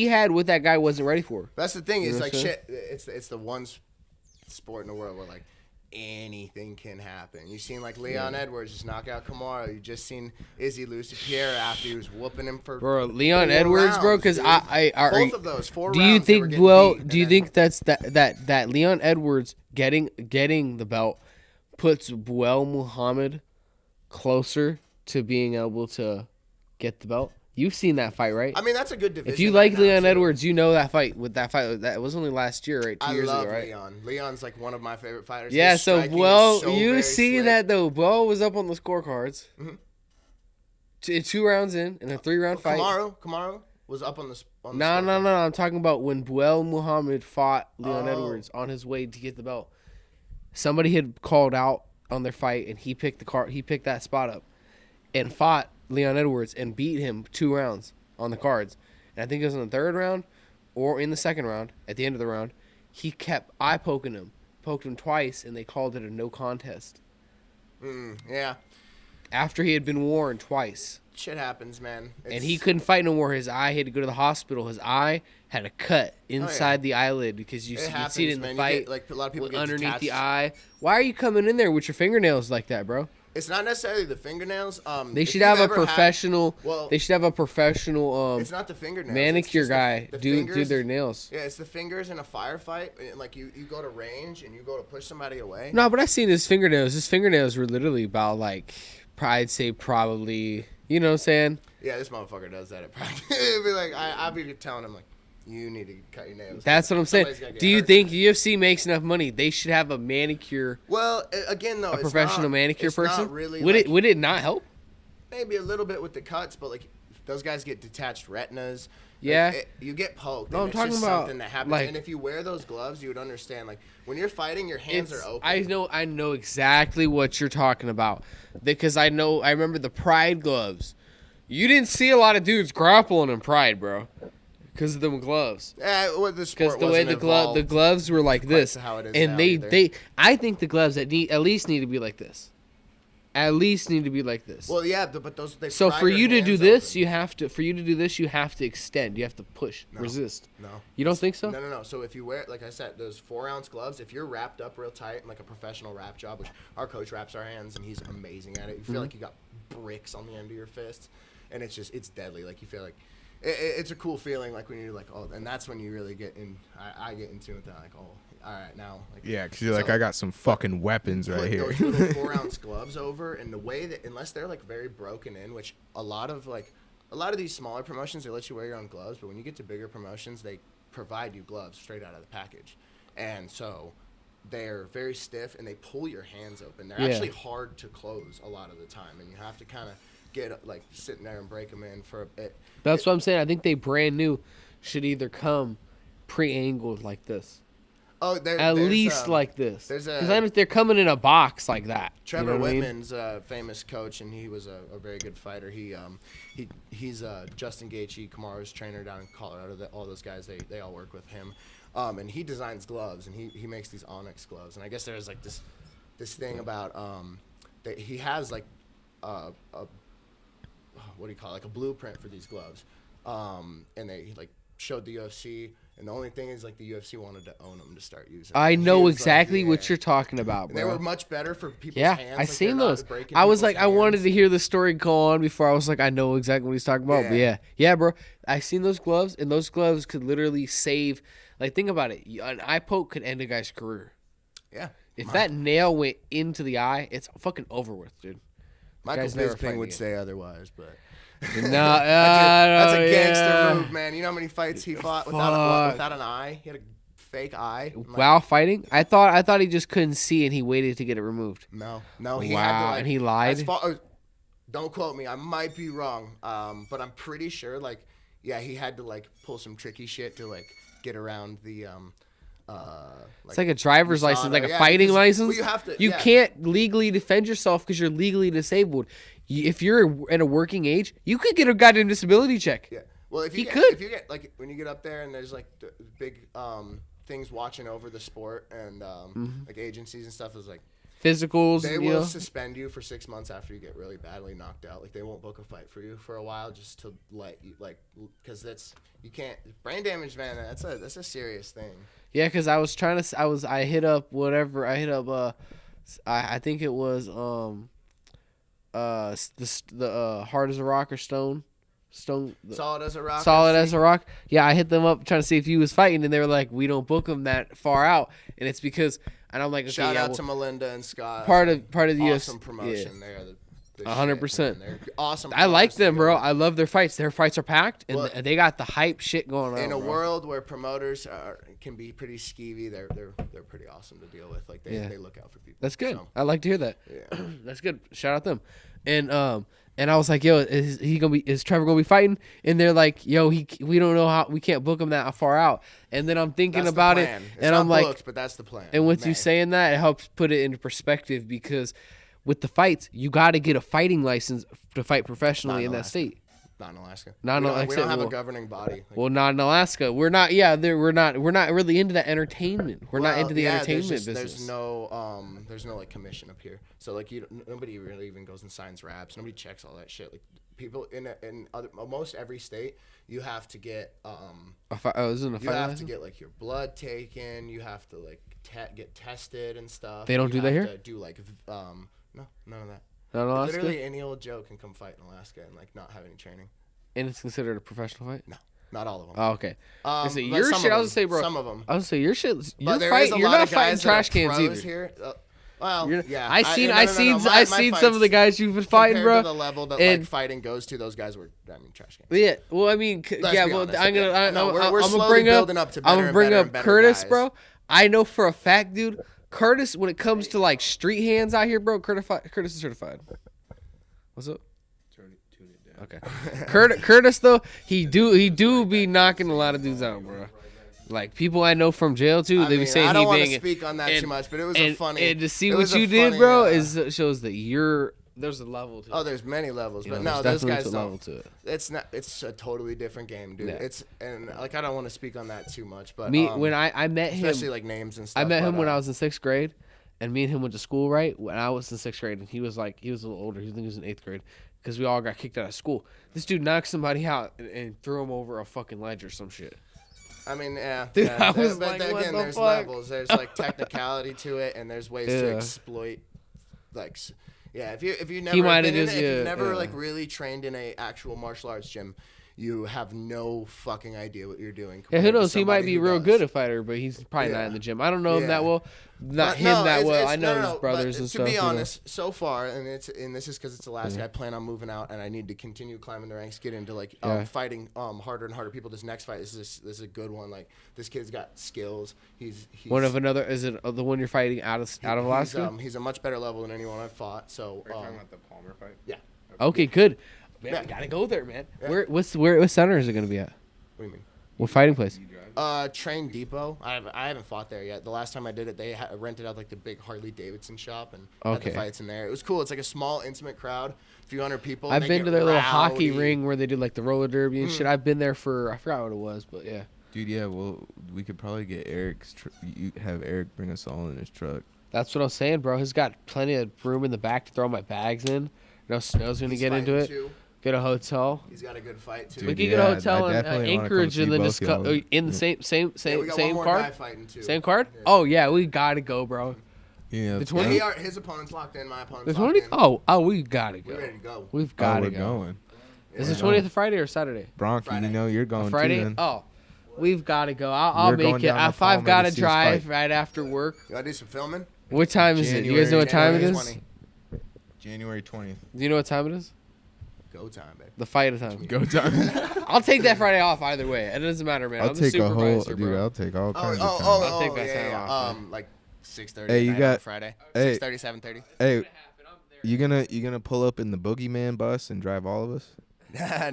C: had what that guy wasn't ready for.
B: That's the thing, is like shit, it's the one sport in the world where like anything can happen. You've seen like Leon Edwards just knock out Kamaru. You just seen Izzy lose to Pierre after he was whooping him for
C: Leon Edwards, rounds, bro. Because
B: both of those 4
C: do
B: rounds.
C: Do you think that's that Leon Edwards getting the belt puts Buell Muhammad closer to being able to get the belt? You've seen that fight, right?
B: I mean, that's a good division.
C: If you like Leon Edwards, you know that fight. That was only last year, right? 2 years ago, right?
B: Leon. Leon's like one of my favorite fighters.
C: Yeah, you see that though. Buell was up on the scorecards. Mm-hmm. 2 rounds in a 3-round fight.
B: Kamaru was up on the
C: No. I'm talking about when Buell Muhammad fought Leon Edwards on his way to get the belt. Somebody had called out on their fight, and he picked that spot up, and fought Leon Edwards and beat him 2 rounds on the cards. And I think it was in the 3rd round or in the 2nd round, at the end of the round, he kept poked him twice, and they called it a no contest.
B: Yeah.
C: After he had been warned twice.
B: Shit happens, man.
C: And he couldn't fight no more. His eye, he had to go to the hospital. His eye had a cut inside the eyelid because you see it in the fight.
B: A lot of people get
C: underneath
B: detached.
C: the eye. Why are you coming in there with your fingernails like that, bro?
B: It's not necessarily the fingernails.
C: They should have a professional. They should have a professional.
B: It's not the fingernails.
C: Manicure guy do their nails.
B: Yeah, it's the fingers in a firefight. Like you go to range and you go to push somebody away.
C: No, but I've seen his fingernails. His fingernails were literally about like, I'd say probably. You know what I'm saying?
B: Yeah, this motherfucker does that at practice. It'd be like I'll be telling him like, You need to cut your nails.
C: That's what I'm saying. Do you think UFC makes enough money? They should have a manicure.
B: Well, again, though,
C: a professional manicure person.
B: Not really
C: would it not help?
B: Maybe a little bit with the cuts, but like those guys get detached retinas.
C: Yeah,
B: you get poked.
C: No, I'm talking about
B: something that happens.
C: like,
B: and if you wear those gloves, you would understand. Like when you're fighting, your hands are open.
C: I know exactly what you're talking about because I remember the Pride gloves. You didn't see a lot of dudes grappling in Pride, bro. Because of the gloves.
B: Yeah, well, the sport
C: because the way the gloves were like this,
B: how it is
C: and
B: now
C: I think the gloves at least need to be like this. At least need to be like this.
B: Well, yeah, but those. They
C: so
B: pry
C: for
B: your
C: you to
B: hands
C: do this,
B: open.
C: you have to. For you to do this, you have to extend. You have to push, resist.
B: No.
C: You don't think so?
B: No. So if you wear, like I said, those 4-ounce gloves, if you're wrapped up real tight, like a professional wrap job, which our coach wraps our hands, and he's amazing at it. You feel like you got bricks on the end of your fists, and it's deadly. Like you feel like. It's a cool feeling, like when you're like, oh, and that's when you really get in. I get into it, like, oh, all right, now. Like,
A: yeah, because you're like, I got some fucking weapons right here.
B: Those little 4-ounce gloves over, and the way that, unless they're like very broken in, which a lot of these smaller promotions, they let you wear your own gloves, but when you get to bigger promotions, they provide you gloves straight out of the package, and so they're very stiff and they pull your hands open. They're actually hard to close a lot of the time, and you have to kind of get like sitting there and break them in for a bit.
C: That's what I'm saying. I think they brand new should either come pre-angled like this.
B: Oh,
C: at least like this.
B: Because
C: they're coming in a box like that.
B: Trevor
C: you know
B: Whitman's a famous coach, and he was a very good fighter. He's Justin Gaethje, Kamaru's trainer down in Colorado. All those guys, they all work with him, and he designs gloves, and he makes these Onyx gloves. And I guess there's like this thing about that he has like a what do you call it? Like a blueprint for these gloves, and they like showed the UFC, and the only thing is like the UFC wanted to own them to start using.
C: I know exactly what you're talking about, bro.
B: And they were much better for people's hands.
C: Yeah, I seen those. I was like, I wanted to hear the story go on before I was like, I know exactly what he's talking about. But yeah, bro. I seen those gloves, and those gloves could literally save. Like, think about it. An eye poke could end a guy's career.
B: Yeah.
C: If that nail went into the eye, it's fucking over with, dude.
B: Michael Bisping would say otherwise, but
C: that's
B: a gangster move, man. You know how many fights he fought without an eye? He had a fake eye.
C: While fighting, I thought he just couldn't see and he waited to get it removed.
B: No, he
C: had
B: to, like,
C: and he lied.
B: Don't quote me. I might be wrong, but I'm pretty sure. Like, yeah, he had to like pull some tricky shit to like get around the.
C: It's like a driver's license, like a fighting license.
B: Well, you have to.
C: You can't legally defend yourself because you're legally disabled. If you're at a working age, you could get a goddamn disability check.
B: Yeah. Well, if you get like when you get up there and there's like big things watching over the sport and like agencies and stuff, is like
C: physicals.
B: They will suspend you for 6 months after you get really badly knocked out. Like they won't book a fight for you for a while just to let you because you can't brain damage, man. That's a serious thing.
C: Yeah, because I was trying to. I hit up whatever. I hit up. I think it was the hard as a rock or stone.
B: Solid as a rock.
C: Solid as a rock. Yeah, I hit them up trying to see if he was fighting, and they were like, "We don't book him that far out," and it's because. And I'm like, okay,
B: shout out to Melinda and Scott.
C: Part of the
B: awesome promotion. Yeah. They are the
C: 100%.
B: They're awesome.
C: I like them, bro. I love their fights. Their fights are packed, and they got the hype shit going on.
B: In a world where promoters can be pretty skeevy, they're pretty awesome to deal with. Like they look out for people.
C: That's good.
B: So.
C: I like to hear that.
B: Yeah.
C: That's good. Shout out them. And I was like, yo, is Trevor gonna be fighting? And they're like, yo, we don't know how, we can't book him that far out. And then I'm thinking about it, and I'm like,
B: booked, but that's the plan.
C: And with you saying that, it helps put it into perspective because with the fights, you got to get a fighting license to fight professionally in that state.
B: Not in Alaska.
C: We
B: don't have a governing body.
C: Well, not in Alaska. We're not. Yeah, we're not really into that entertainment. We're not into the entertainment business.
B: There's no like commission up here. So like nobody really even goes and signs raps. Nobody checks all that shit. Like people in almost every state, you have to get to get like your blood taken. You have to like get tested and stuff.
C: They don't do that here.
B: Do like no, none of that.
C: Literally
B: any old Joe can come fight in Alaska and like not have any training.
C: And it's considered a professional fight?
B: No, not all of them.
C: Oh, okay. Your shit, I was gonna say, bro.
B: Some of them.
C: I was gonna say your shit. You're not fighting trash cans either.
B: Here. Well, yeah.
C: I seen some of the guys you've been fighting, bro.
B: Compared to the level that like fighting goes to, those guys were, I mean, trash cans.
C: Yeah, well, I mean,
B: Honest,
C: I'm gonna
B: bring up
C: Curtis,
B: guys.
C: bro. I know for a fact, dude. Curtis, when it comes to like street hands out here, bro, Curtis is certified. What's up?
A: Tune it down.
C: Okay. Curtis though, he do be knocking a lot of dudes out, bro. Like people I know from jail too, they be saying
B: I don't
C: he
B: want
C: banging.
B: to speak on that too much, but it was
C: and,
B: a funny.
C: And to see what you did, bro, shows that there's a level to it.
B: Oh, there's many levels, but
C: know,
B: no, those guys
C: a
B: don't.
C: level to it.
B: It's a totally different game, dude.
C: Yeah.
B: And like I don't want to speak on that too much, but
C: When I met him,
B: especially like names and stuff.
C: I met him when I was in 6th grade, and me and him went to school right when I was in 6th grade, and he was a little older. I think he was in 8th grade because we all got kicked out of school. This dude knocked somebody out and threw him over a fucking ledge or some shit.
B: I mean, yeah.
C: Dude,
B: yeah.
C: I was
B: but
C: like,
B: again,
C: what the
B: there's
C: fuck?
B: levels. There's like technicality to it, and there's ways to exploit, like, yeah. If you never like really trained in a actual martial arts gym, you have no fucking idea what you're doing.
C: Yeah, who knows? He might be real good a fighter, but he's probably not in the gym. I don't know him that well. I know his brothers and stuff.
B: To be honest, so far, and this is because it's Alaska. I plan on moving out, and I need to continue climbing the ranks, get into like fighting harder and harder people. This next fight, this is a good one. Like this kid's got skills. He's
C: one of another. Is it the one you're fighting out of Alaska?
B: He's a much better level than anyone I've fought. So
A: Are you talking about the Palmer fight?
B: Yeah.
C: Okay, good. Man, we gotta go there, man.
B: Yeah.
C: What center is it gonna be at?
B: What do you mean?
C: What fighting place?
B: Train Depot. I haven't fought there yet. The last time I did it, they rented out like the big Harley Davidson shop and had the fights in there. It was cool. It's like a small, intimate crowd, a few hundred people.
C: I've been to their little hockey ring where they do like the roller derby and shit. I've been there for I forgot what it was, but yeah.
A: Dude, yeah. Well, we could probably get Eric's. You have Eric bring us all in his truck.
C: That's what I'm saying, bro. He's got plenty of room in the back to throw my bags in. No snow's gonna get into it.
B: Too.
C: Get a hotel.
B: He's got a good fight too.
C: We can get a hotel in Anchorage and then just in the same card. Same card? Yeah. Oh yeah, we gotta go, bro.
A: Yeah.
C: The 20.
B: His opponent's locked in. My opponent's
C: the 20. Oh, we gotta go.
B: We're ready to go.
C: We've gotta go.
A: Going.
C: Is the 20th a Friday or Saturday?
A: Bronchi, you know you're going
C: Friday.
A: too, then.
C: Oh, we've gotta go. I'll make it. If I've gotta drive right after work.
B: You gotta do some filming.
C: What time is it? You guys know what time it is?
A: January 20th.
C: Do you know what time it is?
B: Go time, baby.
C: The fight time.
A: Go time.
C: I'll take that Friday off either way. It doesn't matter, man.
A: I'll take a whole,
C: dude.
A: Bro. I'll take all kinds of time.
C: I'll take that time off.
B: Like 6:30.
A: Hey, you got
B: Friday.
A: Hey,
B: 6:30, 7:30.
A: Hey, you gonna pull up in the boogeyman bus and drive all of us?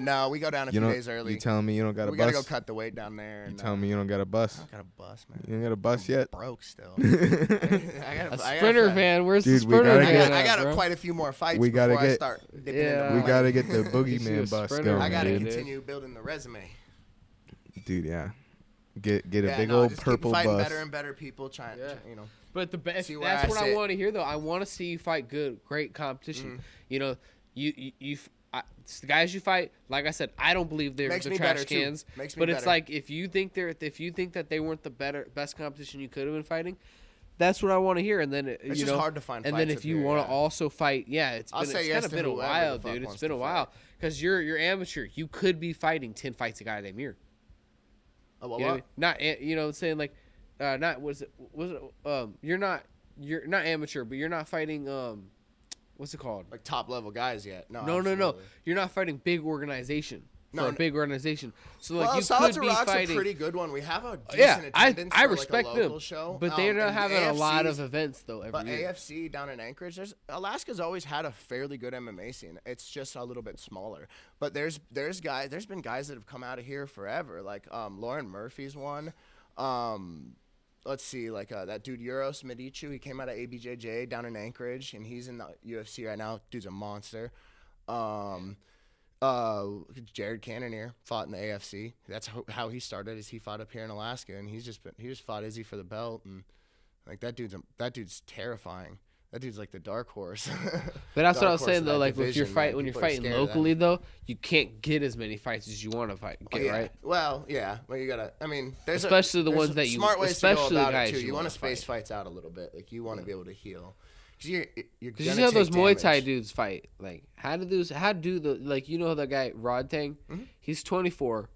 B: No, we go down a few days early.
A: You telling me you don't got a bus?
B: We gotta go cut the weight down there.
A: You telling me you don't got a bus?
B: I don't got a bus, man.
A: You don't got a bus yet?
B: Broke still.
C: A sprinter van. Where's the sprinter van?
B: I got quite a few more fights before I start dipping into
A: we gotta get the boogeyman bus going.
B: I gotta continue building the resume.
A: Dude, yeah. Get a big old purple bus.
B: Fighting better and better people trying, you know.
C: But the best. That's what I want to hear, though. I want to see you fight good, great competition. You know, the guys you fight, like I said, I don't believe they're trash cans. But it's like if you think that they weren't the best competition you could have been fighting, that's what I want to hear. And then
B: it's just hard to find.
C: And then if you want to also fight, it's kind of been a while, dude. It's been a while because you're amateur. You could be fighting 10 fights a goddamn year.
B: Oh, what?
C: You know what I mean? Not saying like not you're not amateur, but you're not fighting what's it called?
B: Like top level guys yet?
C: No. You're not fighting big organization. For a big organization. So like
B: Solid
C: could be
B: Rock's
C: fighting.
B: A pretty good one. We have a decent attendance
C: I
B: for
C: respect
B: like a local
C: them,
B: show.
C: But they're not having a lot of events though every year.
B: But AFC down in Anchorage, Alaska's always had a fairly good MMA scene. It's just a little bit smaller. But there's been guys that have come out of here forever. Like Lauren Murphy's one. Let's see, like that dude Euros Medichu, he came out of ABJJ down in Anchorage, and he's in the UFC right now. Dude's a monster. Jared Cannonier fought in the AFC. That's how he started. Is he fought up here in Alaska, and he just fought Izzy for the belt, and like that dude's terrifying. That dude's like the dark horse.
C: But that's what I was saying though. Like when you're fighting locally though, you can't get as many fights as you want to fight. Right?
B: Well, yeah. Well, you gotta. I mean, there's
C: the ones that you
B: smart ways
C: especially
B: to go about
C: the guys
B: it too.
C: you
B: want to space fights out a little bit. Like you want to be able to heal. Because
C: you see how those Muay Thai dudes fight. Like how do the guy Rod Tang?
B: Mm-hmm.
C: He's 24,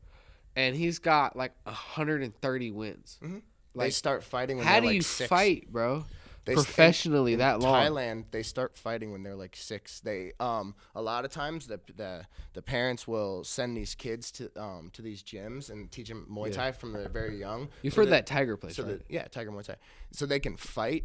C: and he's got like 130 wins.
B: Mm-hmm.
C: Like,
B: they start fighting when
C: how
B: they're
C: do you
B: like 6.
C: fight, bro? professionally that long.
B: Thailand, they start fighting when they're like 6. They a lot of times the parents will send these kids to these gyms and teach them Muay Thai from they're very young.
C: You've heard that Tiger place, right?
B: Tiger Muay Thai. So they can fight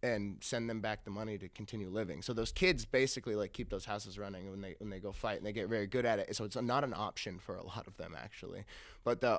B: and send them back the money to continue living. So those kids basically like keep those houses running when they go fight, and they get very good at it. So it's not an option for a lot of them actually. But the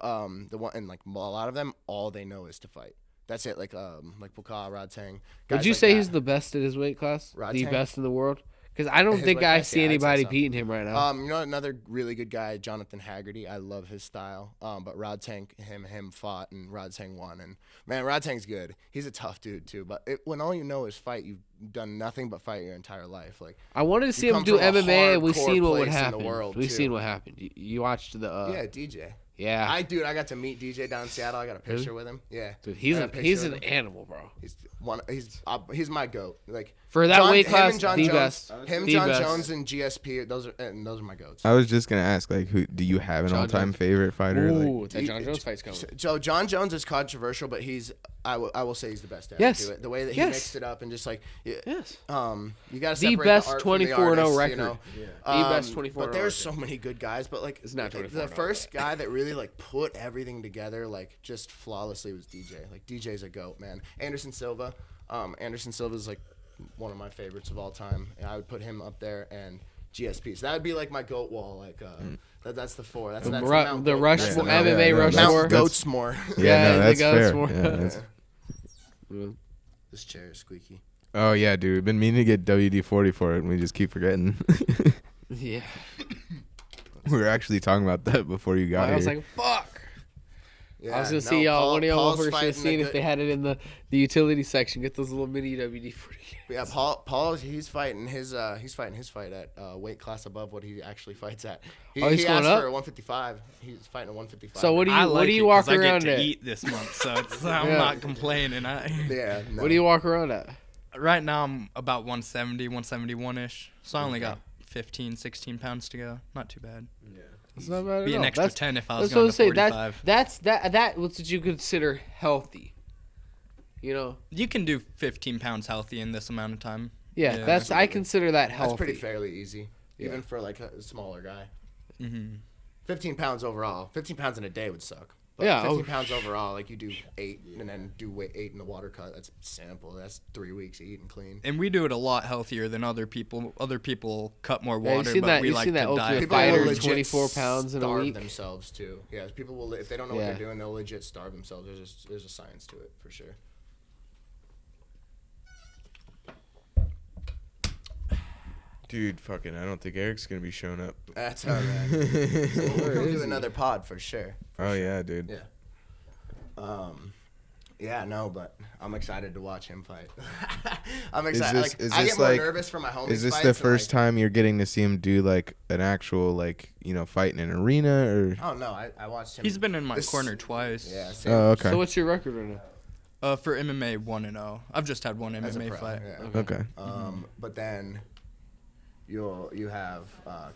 B: one, and like a lot of them, all they know is to fight. That's it. Like Puka, Rod Tang.
C: Would you say he's the best at his weight class? The best in the world? Because I don't think I see anybody beating him right now.
B: You know, another really good guy, Jonathan Haggerty. I love his style. But Rod Tang, him fought, and Rod Tang won. And man, Rod Tang's good. He's a tough dude too. But when all you know is fight, you've done nothing but fight your entire life. Like
C: I wanted to see him do MMA, and we've seen what would happen. We've seen what happened. You watched the
B: DJ.
C: Yeah,
B: I got to meet DJ down in Seattle. I got a picture with him. Yeah,
C: dude, he's an animal, bro.
B: He's my goat. Like
C: for that weight class, John
B: Jones,
C: best.
B: Jones, and GSP. Those are my goats.
A: I was just gonna ask, like, who do you have an all-time favorite fighter?
C: Ooh, that John Jones fight's coming.
B: So John Jones is controversial, but I will say he's the best at it. The way that he mixed it up and just like you gotta separate
C: the best
B: 24-0
C: record.
B: You know?
C: The best 24-0.
B: But there's so many good guys. But like
C: it's not 24-0.
B: The first guy that really like put everything together like just flawlessly was DJ. Like DJ's a goat, man. Anderson Silva. Anderson Silva is like one of my favorites of all time. And I would put him up there and GSP. So that would be like my goat wall. Like that's the 4. That's
C: the Rushmore, MMA Rushmore.
B: Mount Goatsmore.
A: Yeah, no, that's fair.
B: Yeah, this chair is squeaky.
A: Oh yeah, dude. We've been meaning to get WD-40 for it, and we just keep forgetting.
C: Yeah.
A: We were actually talking about that before you got here.
C: I was like, fuck.
B: Yeah,
C: I was gonna see y'all. One of y'all over should have seen if they had it in the utility section. Get those little mini WD-40.
B: Yeah, Paul, he's fighting his fight at weight class above what he actually fights at. He
C: he's going
B: asked
C: up?
B: for 155. He's fighting at 155.
C: So what do you walk around
D: I get to
C: at?
D: eat this month, so I'm not complaining.
C: What do you walk around at?
D: Right now I'm about 170, 171-ish. So I only got 15, 16 pounds to go. Not too bad. Yeah.
C: It's not bad at
D: Be
C: all.
D: an extra 10 if I was going to 45.
C: That's what you consider healthy. You know?
D: You can do 15 pounds healthy in this amount of time.
C: Yeah, I consider that healthy.
B: That's pretty fairly easy, even for like a smaller guy. 15 pounds overall. 15 pounds in a day would suck. But 15 pounds overall, like you do 8 and then do 8 in the water cut. That's simple. That's 3 weeks eating clean.
D: And we do it a lot healthier than other people. Other people cut more water, but we like to diet.
C: People will 24 pounds in a week.
B: Starve themselves too. Yeah, people will. If they don't know what they're doing, they'll legit starve themselves. There's a science to it for sure.
A: Dude, fucking, I don't think Eric's gonna be showing up.
B: That's all right. We'll do another pod for sure.
A: Yeah, dude.
B: Yeah. Yeah, no, but I'm excited to watch him fight. I'm excited. I get more nervous for my homies.
A: Is this the first time you're getting to see him do like an actual fight in an arena or?
B: Oh no, I watched him.
D: He's been in my corner twice.
B: Yeah.
A: Oh, okay.
C: So what's your record right now?
D: For MMA 1-0. I've just had one MMA fight.
B: Yeah.
A: Okay.
B: But then you have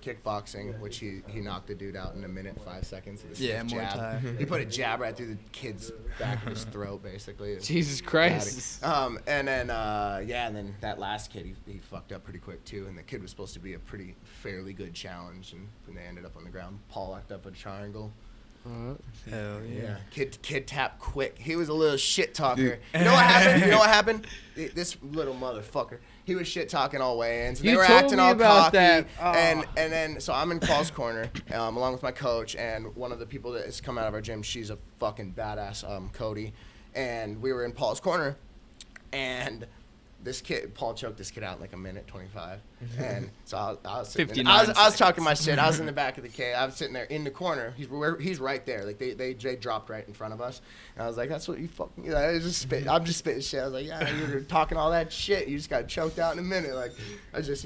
B: kickboxing, which he knocked the dude out in a minute 5 seconds.
D: Yeah, Muay Thai.
B: He put a jab right through the kid's back of his throat, basically.
C: Jesus Christ.
B: And then that last kid, he fucked up pretty quick too. And the kid was supposed to be a pretty fairly good challenge, and when they ended up on the ground, Paul locked up a triangle.
D: Hell yeah.
B: Kid tapped quick. He was a little shit talker. You know what happened? This little motherfucker. He was shit talking all way in. So they were acting all cocky. And then so I'm in Paul's corner, along with my coach and one of the people that has come out of our gym. She's a fucking badass, Cody. And we were in Paul's corner, and this kid, Paul choked this kid out in like a minute 25. And so I was sitting I was talking my shit. I was in the back of the cage. I was sitting there in the corner. He's right there. Like they dropped right in front of us. And I was like, that's what you fucking, I'm just spitting shit. I was like, yeah, you were talking all that shit. You just got choked out in a minute. Like I was just,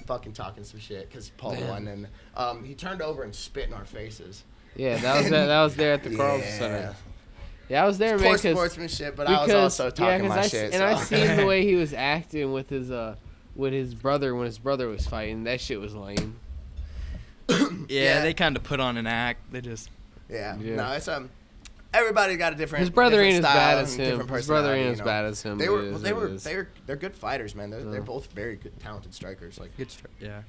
B: fucking talking some shit because Paul won. And he turned over and spit in our faces.
C: Yeah, that was there at the Carlton Center. Yeah, I was there, man.
B: Poor sportsmanship, but I was also talking my shit.
C: And I seen the way he was acting with his brother when his brother was fighting. That shit was lame.
D: Yeah, they kind of put on an act. They just.
B: Yeah. No, it's everybody got a different.
C: His brother
B: different
C: ain't as
B: style
C: bad as
B: and
C: him.
B: different
C: His brother ain't
B: personality,
C: as
B: you know.
C: bad as him.
B: They
C: but
B: were
C: it is
B: they
C: what
B: were
C: it is.
B: they're good fighters, man. They're both very good, talented strikers. Like
D: Good yeah.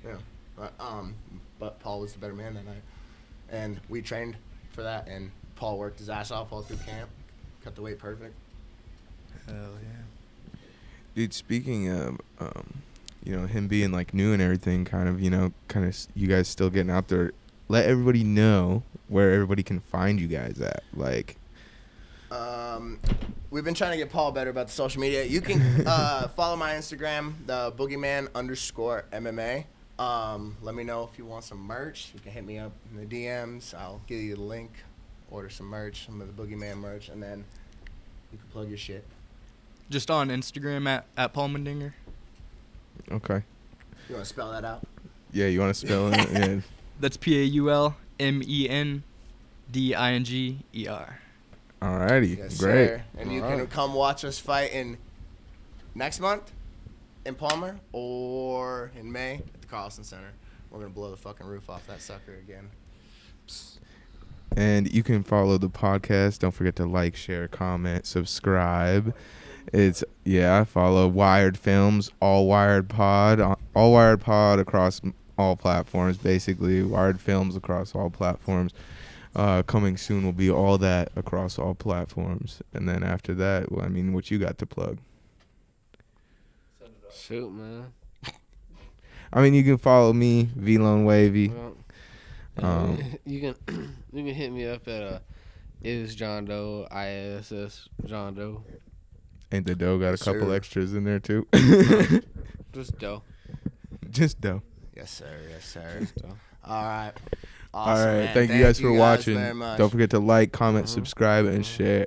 B: but Paul was the better man that night, and we trained for that. And Paul worked his ass off all through camp, cut the weight perfect.
D: Hell yeah.
A: Dude, speaking of, him being like new and everything, kind of you guys still getting out there. Let everybody know where everybody can find you guys at. Like,
B: We've been trying to get Paul better about the social media. You can follow my Instagram, the boogeyman_MMA. Let me know if you want some merch. You can hit me up in the DMs. I'll give you the link. Order some merch, some of the Boogeyman merch, and then you can plug your shit.
D: Just on Instagram at Allmendinger.
A: okay.
B: You want to spell that out?
A: Yeah, you want to spell it? Yeah.
D: That's Paulmendinger.
A: Alrighty,
B: Yes,
A: great.
B: sir. And you
A: Alright.
B: can come watch us fight next month in Palmer or in May at the Carlson Center. We're going to blow the fucking roof off that sucker again.
A: And you can follow the podcast. Don't forget to like, share, comment, subscribe. I follow WiredFilmz, Allwired Pod across all platforms, basically. WiredFilmz across all platforms. Coming soon will be all that across all platforms. And then after that, well, I mean, what you got to plug?
C: Shoot, man.
A: I mean, you can follow me, VLone Wavy.
C: Well, you can hit me up at is John Doe ISS John Doe.
A: Ain't the Doe got a couple
B: Sir.
A: extras in there too?
C: Just Doe.
A: Just Doe.
B: Yes, sir. Yes, sir.
C: Just Doe.
B: All right.
A: All
B: Awesome,
A: right.
B: man.
A: Thank you guys for watching.
B: very much.
A: Don't forget to like, comment, subscribe, and share.